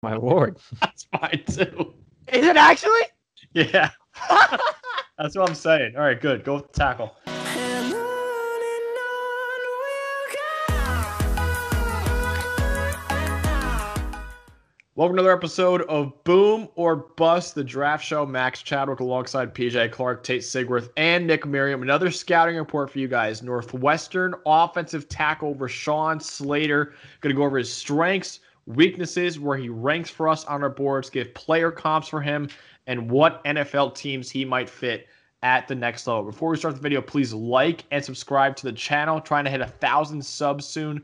My lord. That's fine too. Is it actually? Yeah. That's what I'm saying. All right, good. Go with the tackle. Welcome to another episode of Boom or Bust, the draft show. Max Chadwick alongside PJ Clark, Tate, Sigworth, and Nick Merriam. Another scouting report for you guys. Northwestern offensive tackle Rashawn Slater. Going to go over his strengths, weaknesses, where he ranks for us on our boards, give player comps for him, and what NFL teams he might fit at the next level. Before we start the video, please like and subscribe to the channel. Trying to hit 1,000 subs soon.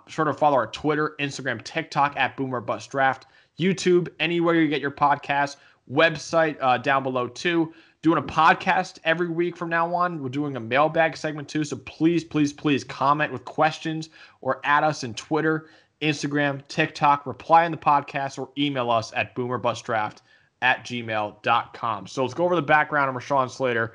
Sure to follow our Twitter, Instagram, TikTok at Boomer Bust Draft, YouTube, anywhere you get your podcasts, website down below too. Doing a podcast every week from now on. We're doing a mailbag segment too. So please, please, please comment with questions or add us in Twitter, Instagram, TikTok, reply in the podcast, or email us at boomerbustdraft@gmail.com. So let's go over the background of Rashawn Slater.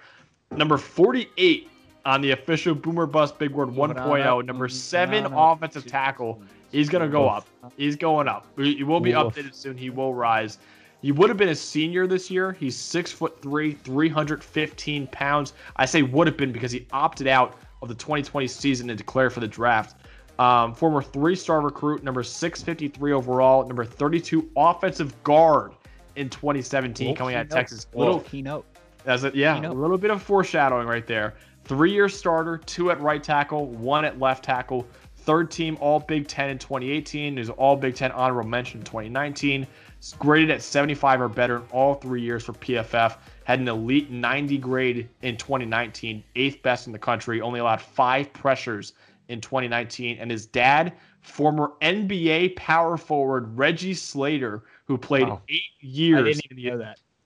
Number 48 on the official Boomer Bust Big Word 1.0. Number 7 offensive tackle. He's going to go up. He's going up. He will be updated soon. He will rise. He would have been a senior this year. He's 6'3", 315 pounds. I say would have been because he opted out of the 2020 season and declared for the draft. Former 3-star recruit, number 653 overall, number 32 offensive guard in 2017, coming out of Texas. Little keynote. That's it. Yeah, a little bit of foreshadowing right there. 3-year starter, 2 at right tackle, 1 at left tackle. Third team All Big Ten in 2018. There's All Big Ten honorable mention in 2019. It's graded at 75 or better in all 3 years for PFF. Had an elite 90 grade in 2019, 8th best in the country. Only allowed 5 pressures in 2019. And his dad, former NBA power forward Reggie Slater, who played 8 years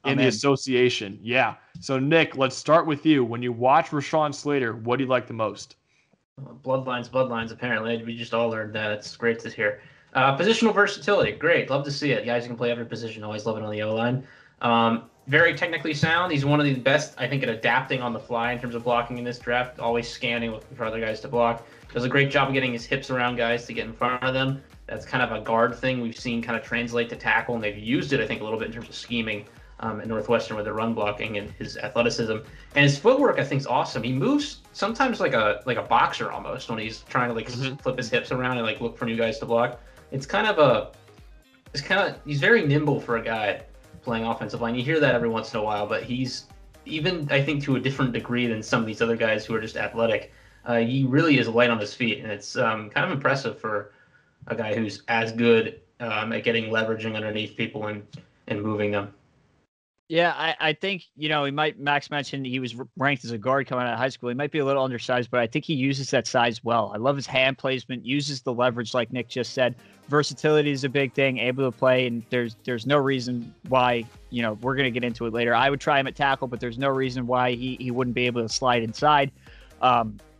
in the association. Yeah. So, Nick, let's start with you. When you watch Rashawn Slater, what do you like the most? Bloodlines, apparently. We just all learned that. It's great to hear. Positional versatility, great. Love to see it. Guys who can play every position. Always love it on the O-line. Very technically sound. He's one of the best, I think, at adapting on the fly in terms of blocking in this draft. Always scanning, looking for other guys to block. Does a great job of getting his hips around guys to get in front of them. That's kind of a guard thing we've seen kind of translate to tackle, and they've used it, I think, a little bit in terms of scheming at Northwestern with the run blocking and his athleticism. And his footwork, I think, is awesome. He moves sometimes like a boxer almost when he's trying to flip his hips around and look for new guys to block. He's very nimble for a guy playing offensive line. You hear that every once in a while, but he's even, I think, to a different degree than some of these other guys who are just athletic. He really is light on his feet, and it's kind of impressive for a guy who's as good at getting leveraging underneath people and moving them. Yeah, I think, Max mentioned he was ranked as a guard coming out of high school. He might be a little undersized, but I think he uses that size well. I love his hand placement, uses the leverage like Nick just said. Versatility is a big thing, able to play, and there's no reason why, we're going to get into it later. I would try him at tackle, but there's no reason why he wouldn't be able to slide inside.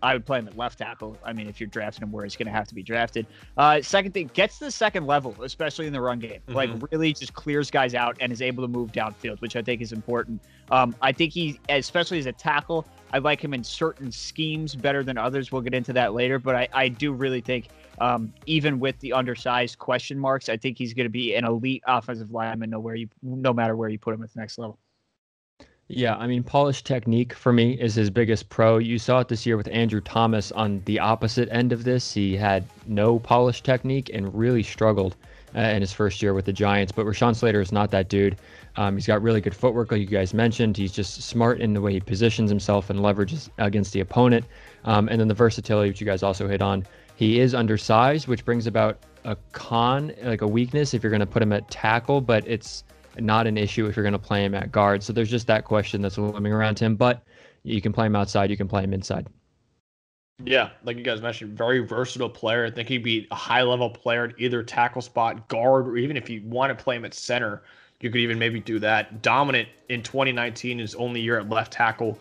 I would play him at left tackle. I mean, if you're drafting him where he's going to have to be drafted. Second thing, gets to the second level, especially in the run game. Really just clears guys out and is able to move downfield, which I think is important. I think he, especially as a tackle, I like him in certain schemes better than others. We'll get into that later. But I do really think, even with the undersized question marks, I think he's going to be an elite offensive lineman no matter where you put him at the next level. Yeah, I mean, polished technique for me is his biggest pro. You saw it this year with Andrew Thomas on the opposite end of this. He had no polished technique and really struggled in his first year with the Giants. But Rashawn Slater is not that dude. He's got really good footwork, like you guys mentioned. He's just smart in the way he positions himself and leverages against the opponent. And then the versatility, which you guys also hit on. He is undersized, which brings about a a weakness if you're going to put him at tackle, but it's not an issue if you're going to play him at guard. So there's just that question that's looming around him, but you can play him outside, you can play him inside. Yeah, like you guys mentioned, very versatile player. I think he'd be a high-level player at either tackle spot, guard, or even if you want to play him at center, you could even maybe do that. Dominant in 2019, his only year at left tackle.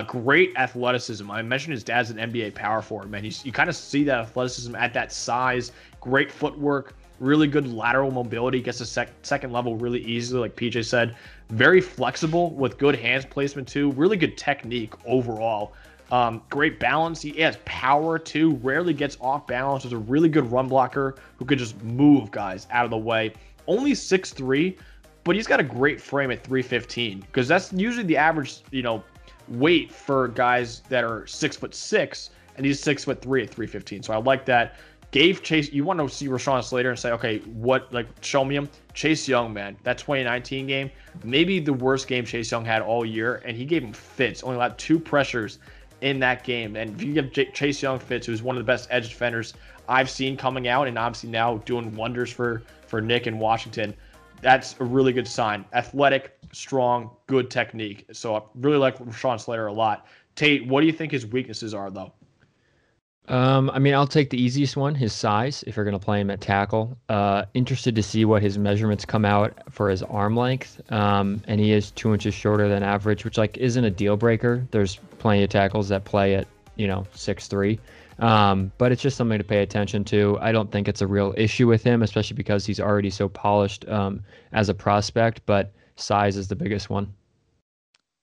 Great athleticism. I mentioned his dad's an NBA power forward, man. You kind of see that athleticism at that size. Great footwork. Really good lateral mobility, gets to second level really easily, like PJ said. Very flexible with good hands placement too. Really good technique overall. Great balance. He has power too. Rarely gets off balance. Is a really good run blocker who could just move guys out of the way. only 6'3", but he's got a great frame at 315 because that's usually the average, weight for guys that are 6'6", and he's 6'3" at 315. So I like that. Gave Chase, you want to see Rashawn Slater and say, okay, show me him. Chase Young, man, that 2019 game, maybe the worst game Chase Young had all year, and he gave him fits. Only allowed 2 pressures in that game. And if you give Chase Young fits, who's one of the best edge defenders I've seen coming out, and obviously now doing wonders for Nick in Washington, that's a really good sign. Athletic, strong, good technique. So I really like Rashawn Slater a lot. Tate, what do you think his weaknesses are, though? I'll take the easiest one, his size, if you're going to play him at tackle. Interested to see what his measurements come out for his arm length. And he is 2 inches shorter than average, which isn't a deal breaker. There's plenty of tackles that play at, 6'3". But it's just something to pay attention to. I don't think it's a real issue with him, especially because he's already so polished as a prospect, but size is the biggest one.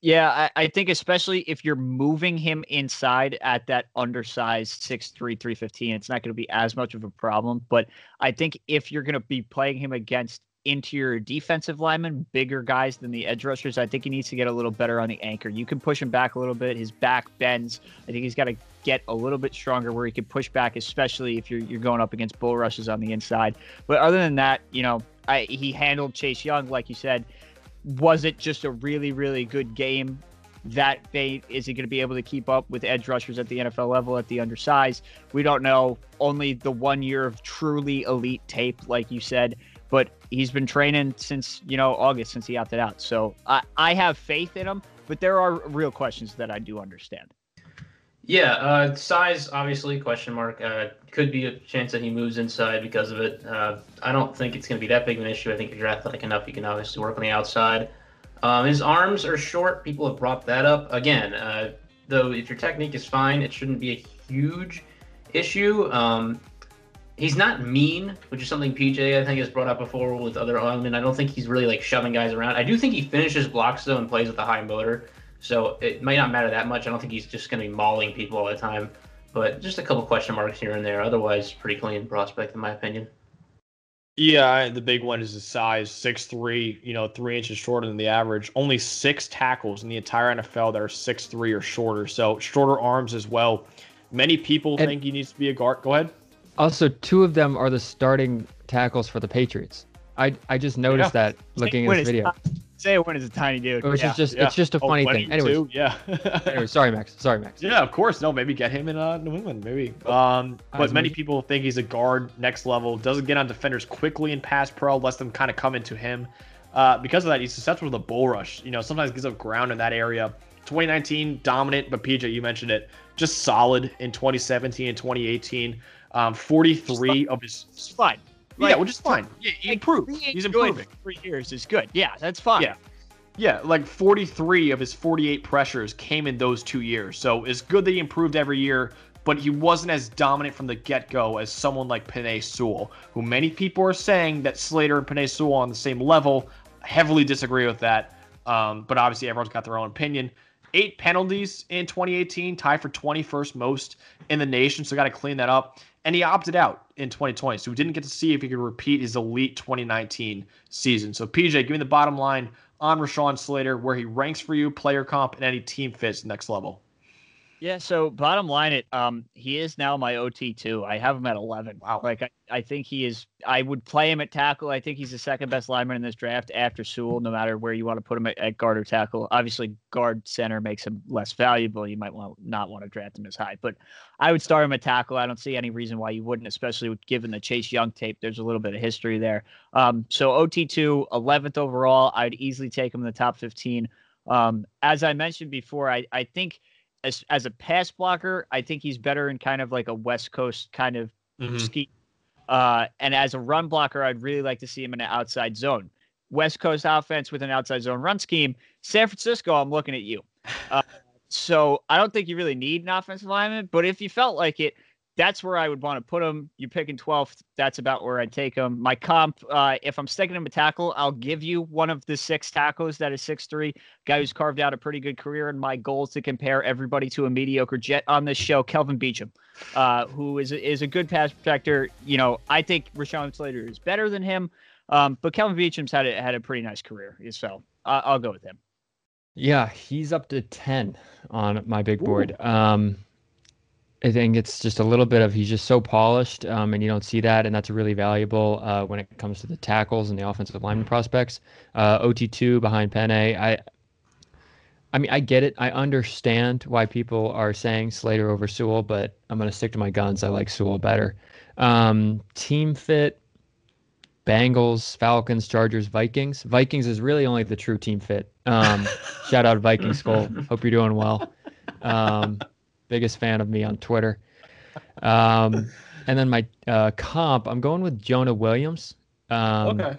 Yeah, I think especially if you're moving him inside at that undersized 6'3", 315, it's not going to be as much of a problem. But I think if you're going to be playing him against interior defensive linemen, bigger guys than the edge rushers, I think he needs to get a little better on the anchor. You can push him back a little bit. His back bends. I think he's got to get a little bit stronger where he can push back, especially if you're going up against bull rushes on the inside. But other than that, he handled Chase Young, like you said. Was it just a really, really good game? Is he going to be able to keep up with edge rushers at the NFL level at the undersized? We don't know. Only the 1 year of truly elite tape, like you said, but he's been training since, August, since he opted out. So I have faith in him, but there are real questions that I do understand. Yeah, size, obviously, question mark. Could be a chance that he moves inside because of it. I don't think it's going to be that big of an issue. I think if you're athletic enough, you can obviously work on the outside. His arms are short. People have brought that up. Again, though, if your technique is fine, it shouldn't be a huge issue. He's not mean, which is something PJ, I think, has brought up before with other linemen. I don't think he's really, shoving guys around. I do think he finishes blocks, though, and plays with a high motor. So it might not matter that much. I don't think he's just going to be mauling people all the time. But just a couple question marks here and there. Otherwise, pretty clean prospect, in my opinion. Yeah, the big one is his size, 6'3", 3 inches shorter than the average. Only 6 tackles in the entire NFL that are 6'3" or shorter. So shorter arms as well. Many people think he needs to be a guard. Go ahead. Also, 2 of them are the starting tackles for the Patriots. I just noticed that looking at this video. Say when is a tiny dude. Which is just it's just a funny thing. Anyway, sorry, Max. Yeah, of course. No, maybe get him in New England, maybe. But many people think he's a guard, next level. Doesn't get on defenders quickly in pass pro. Lets them kind of come into him. Because of that, he's susceptible to the bull rush. Sometimes gives up ground in that area. 2019 dominant, but PJ, you mentioned it, just solid in 2017 and 2018. 43 of his. It's fine. Which is fine. Yeah, he improved. He's improving. 3 years is good. Yeah, that's fine. Yeah, 43 of his 48 pressures came in those 2 years. So it's good that he improved every year, but he wasn't as dominant from the get-go as someone like Penei Sewell, who many people are saying that Slater and Penei Sewell are on the same level. I heavily disagree with that, but obviously everyone's got their own opinion. 8 penalties in 2018, tied for 21st most in the nation, so got to clean that up. And he opted out in 2020, so we didn't get to see if he could repeat his elite 2019 season. So, PJ, give me the bottom line on Rashawn Slater, where he ranks for you, player comp, and any team fits next level. Yeah, so bottom line, he is now my OT too. I have him at 11. Wow. I think he is. I would play him at tackle. I think he's the second best lineman in this draft after Sewell, no matter where you want to put him at guard or tackle. Obviously, guard center makes him less valuable. You might not want to draft him as high, but I would start him at tackle. I don't see any reason why you wouldn't, especially given the Chase Young tape. There's a little bit of history there. So OT2, 11th overall. I'd easily take him in the top 15. As I mentioned before, I think as a pass blocker, I think he's better in kind of like a West Coast kind of scheme. And as a run blocker, I'd really like to see him in an outside zone. West Coast offense with an outside zone run scheme. San Francisco, I'm looking at you. So I don't think you really need an offensive lineman, but if you felt like it, that's where I would want to put him. You're picking 12th. That's about where I'd take him. My comp, if I'm sticking him a tackle, I'll give you one of the 6 tackles that is 6'3", guy who's carved out a pretty good career. And my goal is to compare everybody to a mediocre Jet on this show, Kelvin Beachum, who is a good pass protector. I think Rashawn Slater is better than him. But Kelvin Beacham's had a pretty nice career, so I'll go with him. Yeah, he's up to 10 on my big board. I think it's just a little bit of he's just so polished, and you don't see that, and that's really valuable when it comes to the tackles and the offensive lineman prospects. OT2 behind Penei. I mean, I get it. I understand why people are saying Slater over Sewell, but I'm going to stick to my guns. I like Sewell better. Team fit, Bengals, Falcons, Chargers, Vikings. Vikings is really only the true team fit. Shout out Viking Skull. Hope you're doing well. Biggest fan of me on Twitter. And then my comp, I'm going with Jonah Williams. Okay.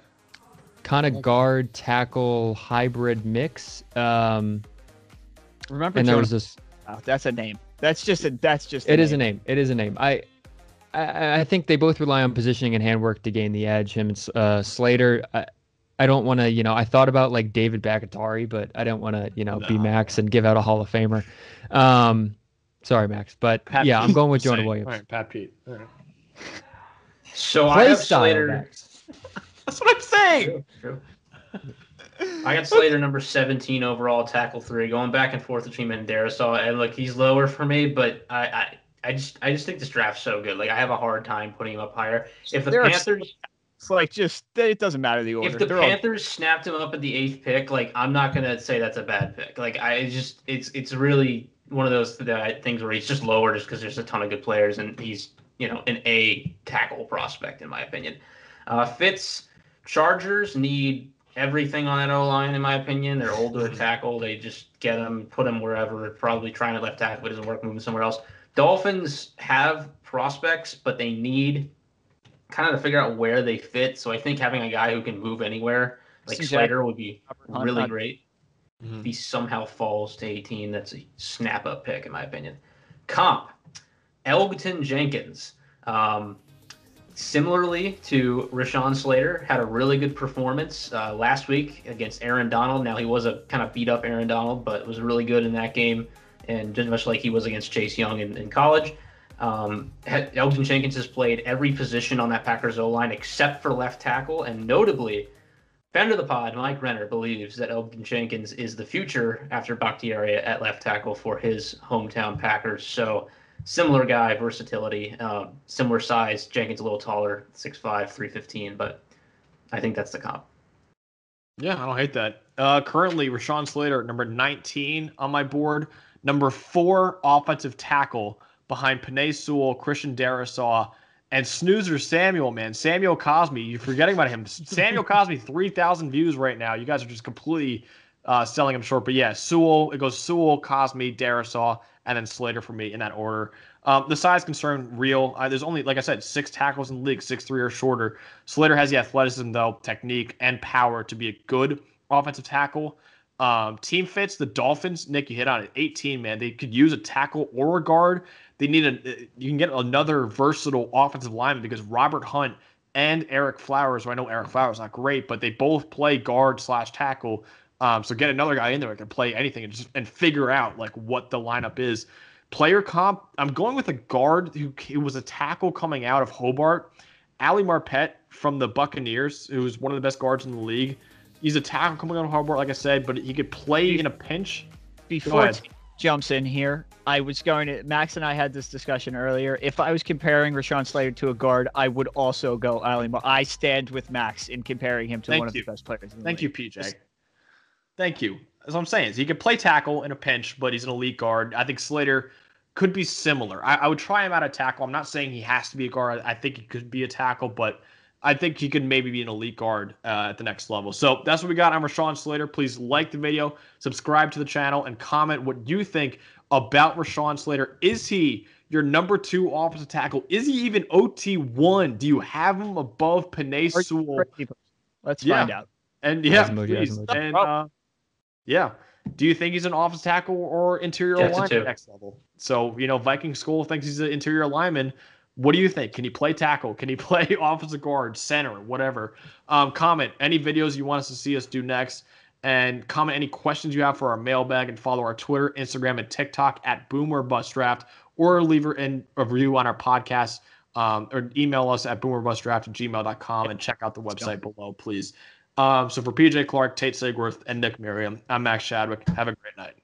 Kind of guard tackle hybrid mix. Remember, and Jonah, there was this. Oh, that's a name. That's just. It is a name. It is a name. I think they both rely on positioning and handwork to gain the edge. Him and Slater. I don't want to, I thought about like David Bakhtiari, but I don't want to, be Max and give out a Hall of Famer. Sorry, Max, but Pat yeah, Pete. I'm going with Jonah Williams. All right, Pat Pete. All right. So Play I have style, Slater. Max. That's what I'm saying. True. I got Slater number 17 overall, tackle 3, going back and forth between him and Darisaw. And look, he's lower for me, but I just think this draft's so good. Like I have a hard time putting him up higher. If the Panthers, it's like just it doesn't matter the order. if the Panthers snapped him up at the 8th pick, like I'm not gonna say that's a bad pick. Like it's really one of those things where he's just lower just because there's a ton of good players and he's an A tackle prospect in my opinion. Fitz, Chargers need everything on that O-line, in my opinion. They're older at tackle. They just get him, put him wherever. Probably trying at left tackle, but it doesn't work, moving somewhere else. Dolphins have prospects, but they need kind of to figure out where they fit. So I think having a guy who can move anywhere, like Slater, would be really great. Mm-hmm. If he somehow falls to 18, that's a snap-up pick, in my opinion. Comp, Elgton Jenkins. Similarly to Rashawn Slater, had a really good performance last week against Aaron Donald. Now, he was a kind of beat-up Aaron Donald, but was really good in that game, and just much like he was against Chase Young in college. Elgton Jenkins has played every position on that Packers O-line except for left tackle, and notably, fan of the pod, Mike Renner, believes that Elgton Jenkins is the future after Bakhtiari at left tackle for his hometown Packers. So, similar guy, versatility, similar size. Jenkins a little taller, 6'5", 315, but I think that's the comp. Yeah, I don't hate that. Currently, Rashawn Slater, number 19 on my board. Number 4 offensive tackle behind Penei Sewell, Christian Darisaw, and snoozer Samuel, man. Samuel Cosme, you're forgetting about him. Samuel Cosme, 3,000 views right now. You guys are just completely selling him short. But yeah, Sewell, it goes Sewell, Cosme, Darisaw, and then Slater for me in that order. The size concern, real. There's only, like I said, 6 tackles in the league, 6'3" or shorter. Slater has the athleticism, though, technique, and power to be a good offensive tackle. Team fits, the Dolphins, Nick, you hit on it, 18, man. They could use a tackle or a guard. They need you can get another versatile offensive lineman because Robert Hunt and Eric Flowers, I know Eric Flowers is not great, but they both play guard/tackle. So get another guy in there that can play anything and figure out like what the lineup is. Player comp, I'm going with a guard who was a tackle coming out of Hobart, Ali Marpet from the Buccaneers, who's one of the best guards in the league. He's a tackle coming out of Hobart, like I said, but he could play in a pinch. Before Tate jumps in here, Max and I had this discussion earlier. If I was comparing Rashawn Slater to a guard, I would also go Ali Marpet. I stand with Max in comparing him to one of the best players in the league. Thank you, PJ. Thank you. That's what I'm saying. So he could play tackle in a pinch, but he's an elite guard. I think Slater could be similar. I would try him out at tackle. I'm not saying he has to be a guard. I think he could be a tackle, but I think he could maybe be an elite guard at the next level. So that's what we got on Rashawn Slater. Please like the video, subscribe to the channel, and comment what you think about Rashawn Slater. Is he your number 2 offensive tackle? Is he even OT1? Do you have him above Penei Sewell? Let's find out. And please. And yeah. Do you think he's an offensive tackle or interior lineman next level? So, Viking School thinks he's an interior lineman. What do you think? Can he play tackle? Can he play offensive guard, center, whatever? Comment any videos you want us to see us do next. And comment any questions you have for our mailbag and follow our Twitter, Instagram, and TikTok at @BoomerBustDraft, or leave a review on our podcast or email us at boomerbustdraft@gmail.com and check out the website below, please. So for PJ Clark, Tate Sigworth, and Nick Merriam, I'm Max Chadwick. Have a great night.